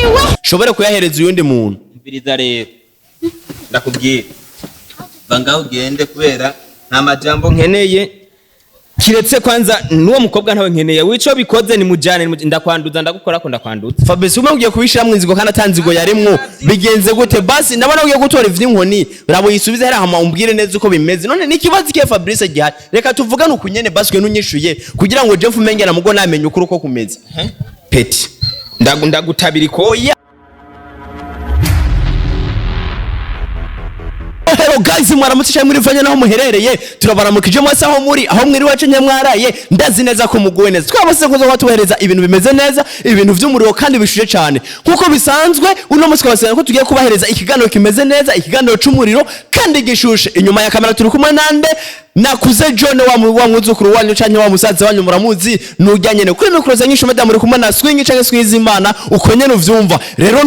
wiwe shobore kuyahereza uyundi muntu. Mbiriza rero ndakubwira bangaho ugende kubera nta majambo nkeneye kiretse kwanza nuwo mukobwa ntawe nkeneye wico bikoze ni mujane ndakwanduza ndagukora ko ndakwanduza. Fabrice umwe ugiye kubishiramwe inzigo kandi atanzigo yaremwo bigenze gute basi ndabona ugiye gutora ivy'inkoni rabo yisubize hera hama umbwire neza uko bimeze none nikibazo kiye Fabrice gihari reka tuvugane ukunyene basi nunyishuye kugira ngo Jeff umenge na mugo namenye ukuri uko kumeze peti ndagutabira koya. Hello guys mwaramutse cyane muri Riva naho muherereye turabaramukije mwese aho muri aho mwiri wacu nyamwaraye ndazi neza ko muguwe neza twabose kuzo watuhereza ibintu bimeze neza ibintu vy'umuriro kandi bishuje cyane nkuko bisanzwe uno munsi twabasanga ko tugiye kubahereza ikiganiro kimeze neza ikiganiro c'umuriro kandi gishushe inyuma ya kamera turi kumwe nande nakuze John wa mwuzukuru wanyu canke wa musaza wanyu muramuzi nujyanye kuri mikro za nyinshi madam muri kumwe na swing canke swizimana uko nyene uvyumva rero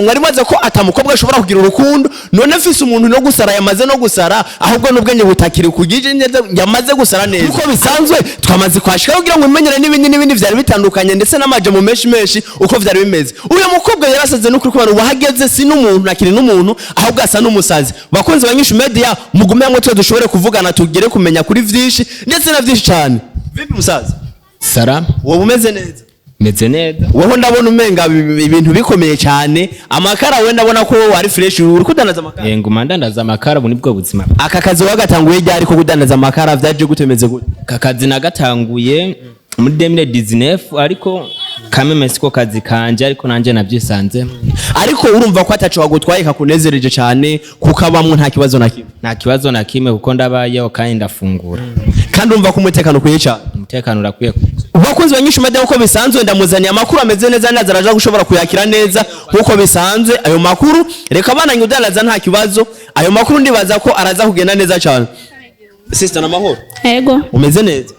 mwari maze ko atamukobwa ashobora kugira urukundo none mfise umuntu no gusara yamaze no gusara ahubwo n'ubwenge butakiri kugije neza yamaze gusara neza uko bisanzwe twamaze kwashika kugira ngo umenyere n'ibindi vyari bitandukanye ndetse n'amaje mu meshi uko vyari bimeze uyu mukobwa yarasaze no kuri kubara ubahageze si n'umuntu nakiri n'umuntu ahubwo asa n'umusazi bakunze banyinshi media mugume ngo twe dushobore kuvugana tugere kumenya kuri vyinshi ndetse na vyinshi cyane. Vipi musaza? Salam. Wowe umeze neza? Meze neza. Wowe ndabona umenga ibintu bikomeye cyane amakara we ndabona ko wari fresh uri kudandaza amakara. Yego mandandaza amakara bu nibwo buzima. Aka kazi wagatanguye ryari ko kudandaza amakara vyaje gutemeze gute? Kakazi nagatanguye muri 2019 ariko kameme siko kazi kanje ariko nanje navyisanze ariko urumva ko ataco wagutwaye kakunezereje cyane kukabamwe nta kibazo na kimwe kuko ndabayeho kandi ndafungura kandi urumva ko umutekano kuye cyane umutekano urakwiye bakunzi banyinshi made uko bisanzwe ndamuzaniye amakuru ameze neza naza araje gushobora kuyakira neza uko bisanzwe ayo makuru reka abana nyudalaza nta kibazo ayo makuru ndibaza ko araza kugenda neza cyane. Sister na mahoro yego umeze neza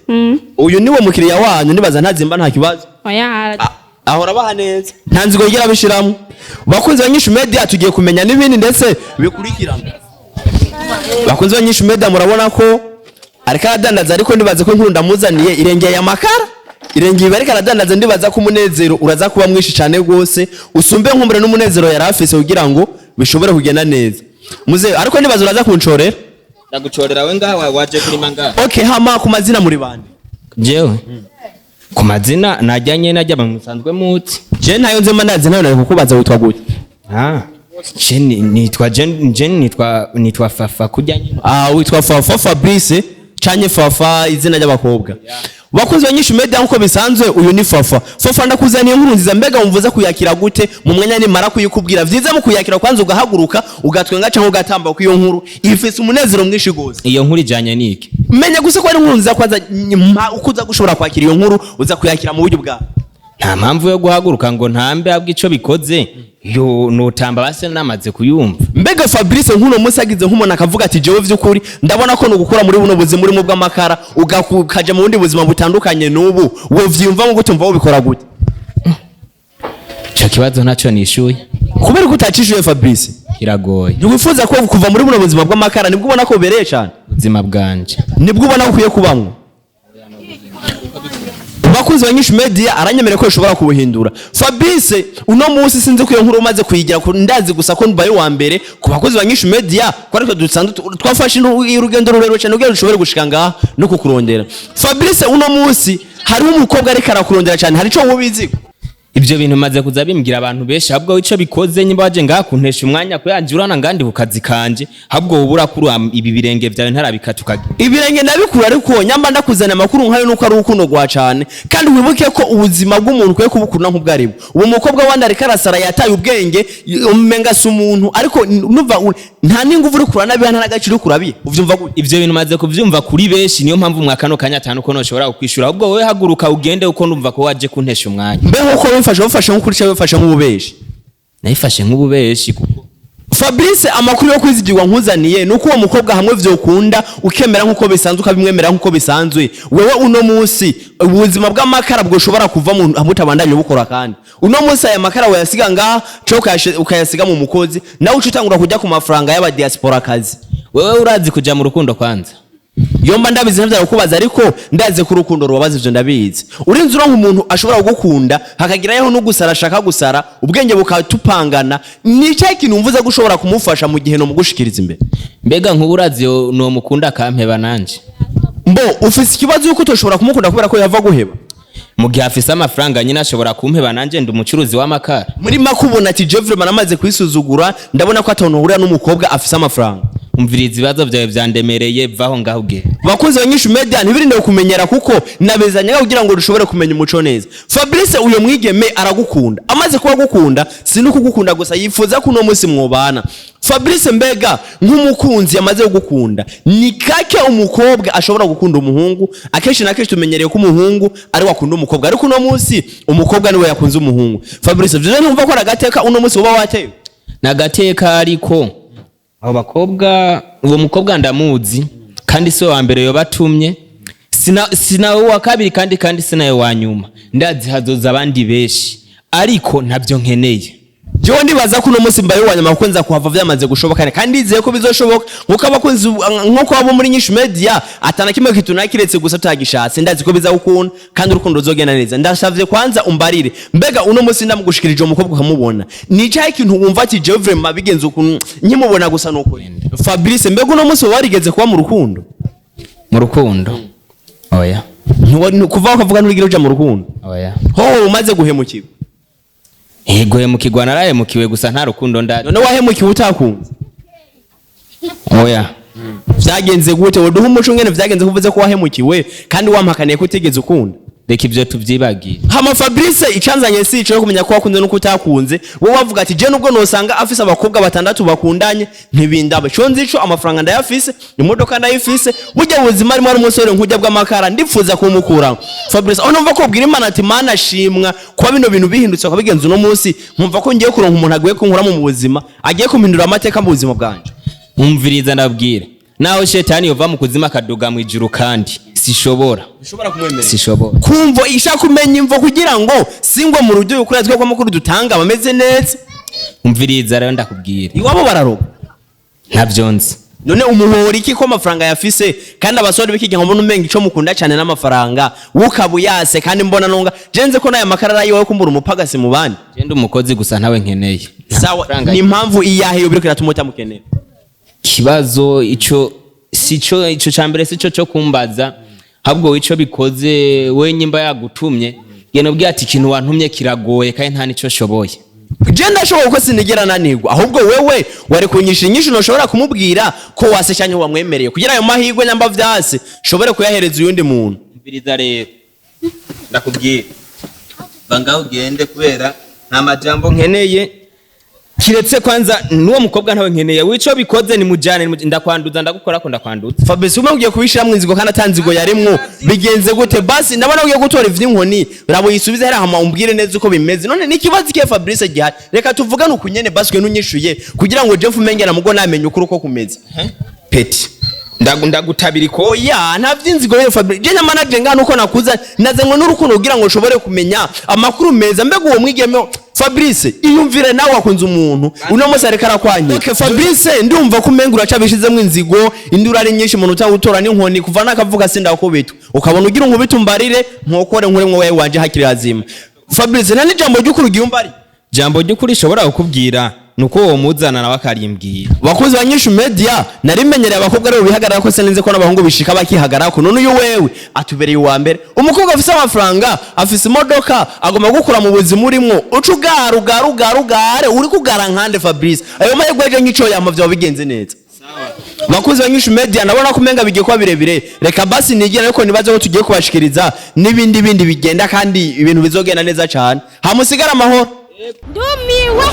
uyu niwe mukiriya wanyu nibaza ntazimba nta kibazo oya ahora baha neza ntanzigo yigira bishiramo bakunze banyinshi media tugiye kumenya n'ibindi ndetse bikurikirana bakunze banyinshi media murabona ko ariko aradandaza ariko ndibaze ko nkuru ndamuzaniye irengeye amakara irengeye bariko aradandaza ndibaza ko umunezero uraza kuba mwinshi cyane gose usumbe nkumbure n'umunezero yari afise kugira ngo bishobore kugenda neza muze ariko ndibaza uraza kuncorera ndagucorera we ngaha waje kuri manga. Okay hama ku mazina muri bande jewe ku mazina najyanye najya bamusanzwe muti je ntayo nzema ndazi nayo nari kukubaza witwa gute nitwa Fafa kujyanye witwa Fafa Fabrice canye Fafa izina ry'abakobwa bakunze banyinshi media nkuko bisanzwe uyu ni Fafa ndakuzaniye inkuru nziza mbega umvuza kuyakira gute mu mwanya ni mara kuyikubwira vyiza mu kuyakira kwanza ugahaguruka ugatwenga canke ugatamba ku iyo nkuru ifise umunezero mwinshi gose iyo nkuru ijanye niki menya gusa ko ari inkuru nziza kwanza ukuza gushobora kwakira iyo nkuru uza kuyakira mu buryo bwa nta mpamvu yo guhaguruka ngo ntambe abwo ico bikoze yo notamba base namaze kuyumva mbega Fabrice nkuno musagize nk'umuntu akavuga ati jewe vy'ukuri ndabona ko nugukura muri buno buzima muri mu bw'amakara ugakukaje mu bundi buzima butandukanye n'ubu wo vyumva ngo gutumva ubikora gute cyo kibazo ntaco nishuye kubera kutacishuye Fabrice kiragoye ntiwifuza ko kuva muri buno buzima bw'amakara nibwo ubona ko bereye cyane ubuzima bwanje nibwo ubona ko ukwiye kubamwo bakunze banyinshi media aranyemere ko ushobora kubuhindura Fabrice uno munsi sinzi ko iyo nkuru umaze kuyigira ndazi gusa ko mbaye wa mbere ku bakunze banyinshi media ko ariko dusanzwe twafashe urugendo rurerure cyane ubwo ushobora gushika ngaha no kukurondera Fabrice uno munsi hari umukobwa ariko arakurondera cyane hari ico wubizi ibyo bintu maze kuza bimbwira abantu benshi ahubwo ico bikoze nyimba waje ngaha kuntesha umwanya ko yanjurana ngandi bukazi kanje ahubwo ubura kuri ibi birenge byawe ntarabikatuka ibirenge nabikura ariko nyamba ndakuzana amakuru nkayo nuko ari urukundo rwa cyane kandi wibuke ko ubuzima bw'umuntu kwe kubukuna nk'ubwaribo uwo mukobwa wandi ariko arasara yataye ubwenge umenga se umuntu ariko nuva nta ninguvu uri kurana bihana n'agaciro kurabiye uvyumva gute ivyo bintu maze kuvyumva kuri benshi niyo mpamvu mwakano kanya atanu ko noshobora kwishura ahubwo wewe haguruka ugende uko ndumva ko waje kuntesha umwanya mbeho ko wifashe nk'ukuri cyawe wifashe nk'ububeshi nayifashe nk'ububeshi kuko Fabrice amakuru yo kwizigirwa nkuzaniye nuko uwo mukobwa hamwe vyokunda ukemera nkuko bisanzwe ukabimwemera nkuko bisanzwe wewe uno munsi ubuzima bw'amakara bwo ushobora kuva mu mutabandanye ubukora kandi uno munsi aya makara wayasiga ngaha cyo ukayasiga mu mukozi nawe ucutangura kujya ku mafaranga y'aba diaspora kazi wewe urazi kuja mu rukundo kwanza yomba ndabizi ntavya kukubaza ariko ndaze ku rukundo rubabaza ivyo ndabizi urinze uronka umuntu ashobora kugukunda hakagirayeho no gusara ashaka gusara ubwenge bukatupangana ni cyo ikintu mvuze gushobora kumufasha mu gihe no mugushikiriza imbere mbega nk'uburazi no mukunda kampeba nanje mbo ufise ikibazo yuko utoshobora kumukunda kubera ko yava guheba mu gihe afise amafaranga nyine ashobora kumpeba nanje ndi umucuruzi w'amakara muri makubona ati Jeffrey manamaze kwisuzugura ndabona ko atonahurira n'umukobwa afise amafaranga umviriza ibibazo byawe byandemereye vaho ngaho uge bakunze abanyishu media ntibirinde kumenyera kuko nabezanya kugira ngo rushobore kumenya umuco neza Fabrice uyo mwigeme aragukunda amaze kuba gukunda sinuko gukunda gusa yifuza ko no munsi mwobana Fabrice mbega nk'umukunzi yamaze kugukunda ni kake umukobwa ashobora gukunda umuhungu akeshi na keshi tumenyereye ko umuhungu ari wakunda umukobwa ariko no munsi umukobwa niwe yakunze umuhungu Fabrice vyo numva ko aragateka uno munsi uba wateye nagateka ariko abo bakobwa uwo mukobwa ndamuzi kandi so wa mbere yo batumye sina wa kabiri kandi sina yo wa nyuma ndazi hazoza abandi beshi ariko ntabyo nkeneye Jewe ndibaza ko uno munsi mbaye wanyama kukunza kuhava vyamaze gushoboka kandi izeye ko bizoshoboka nkuko abakunzi nkuko abo muri nyinshi media atana kimwe kitu nakiretse gusa tagishatse ndazi ko biza gukunda kandi urukundo ruzogenda neza ndashavye kwanza umbarire mbega uno munsi ndamugushikirije umukobwa ukamubona ni cyaye ikintu wumva ati jewe vraiment bigenze ukuntu nkimubona gusa nuko Fabrice mbega uno munsi warigeze kuba mu rukundo oya kuva ukavuga n'urigiro uja mu rukundo oya ho umaze guhemukirwa guhemukirwa narahemukiwe gusa nta rukundo ndari none wahemukiwe utakunze oya vyagenze gute woduha umuco ngene vyagenze kuvuze ko wahemukiwe kandi wampakaniye ko utigeze ukunda reka ivyo tuvyibagiye hama Fabrice icanzanye si ico kumenya ko wakunze nuko utakunze wowe wavuga ati je nubwo nosanga afise abakobwa batandatu bakundanye ntibindaba cyo nzico amafaranga ndayafise imodoka ndayifise burya ubuzima arimo ari umusore nkujya bw'amakara ndipfuza kumukura Fabrice aho numva ko bwira Imana ati Mana shimwa kuba bino bintu bihindutse ko bigenze uno munsi nkumva ko ngiye kuronka umuntu agiye kunkura mu buzima agiye kumpindura amateka mu buzima bwanje umviriza ndabwire naho shetani yova mu kuzima kaduga mu ijuru kandi sishobora kumwemera sishobora kumvo ishaka kumenya imvo kugira ngo singwe mu rujyo ukuri atwe kwa makuru dutanga bameze neza umviriza rero ndakubwira iwabo bararoga ntavyonzi none umuhori iki ko amafaranga yafise kandi abasore bikige ngo mbona umenga ico mukunda cyane n'amafaranga ukabuyase kandi mbona nonga jenze ko nayo makarara yiwe kumbura umupagasi mu bandi genda umukozi gusa ntawe nkeneye sawa ni impamvu iyahe yo biriko iratuma utamukeneye kibazo ico cambere sico cyo kumbaza habwo ico bikoze we nyimba yagutumye geno bwi ati ikintu wantumye kiragoye kandi nta nico shoboye je ndashobora ko sinigera nanirwa ahubwo wewe wari kunyisha inyishu noshobora kumubwira ko waseshanye wamwemereye kugira ayo mahirwe nyamba vyase shobore kuyahereza uyundi muntu mbiriza rero ndakubwira banga ugende kubera nta majambo nkeneye kiretse kwanza nuwo mukobwa ntawe nkeneye wico bikoze ni mujane ndakwanduza ndagukora ko ndakwanduza Fabrice umwe ugiye kubishira mu nzigo kandi atanzigo yarimwo bigenze gute basi ndabona ugiye gutora ivy'inkoni rabo yisubize hari hama umbwire neza uko bimeze none ni kibazo kiye Fabrice gihari reka tuvugane ukunyene basi nunyishuye kugira ngo Jeff umenge namugo namenye ukuri uko kumeze peti ndagutabira ko oya nta vy'inzigo ye Fabrice je nyamanaje ngana uko nakuza naze ngo n'urukundo kugira ngo ushobore kumenya amakuru meza mbega uwo mwigeme Fabrice iyumvire nawe wakunze umuntu uno munsi areka arakwanye okay Fabrice ndumva ko umenga uracabishizemo inzigo indura ari nyinshi umuntu utagutora n'inkoni kuva nakavuga sinda ko bitu ukabona ugira nkubita umbarire nkokore nkure mwe wanje hakiri hazima Fabrice nani jambo ry'ukuri giyumbari jambo ry'ukuri shobora kukubwira nuko uwo muzana nawe akarimbwira bakuzi banyishu media narimenyereye abakobwa rero bihagarara ko senenze ko n'abahungu bishika bakihagarara ko none uyu wewe atubereye uwa mbere umukobwa afise amafaranga afise imodoka agomba gukura mu buzima urimo ucugarugare uri kugara nkande Fabrice ayo mahegweje nk'ico yamavyo bigenze neza bakuzi banyishu media nabona kumenga bigiye kwa birebire reka basi nigira ariko nibaze ko tugiye kubashikiriza n'ibindi bigenda kandi ibintu bizogenda neza cyane hamusigara amahoro ndumiwe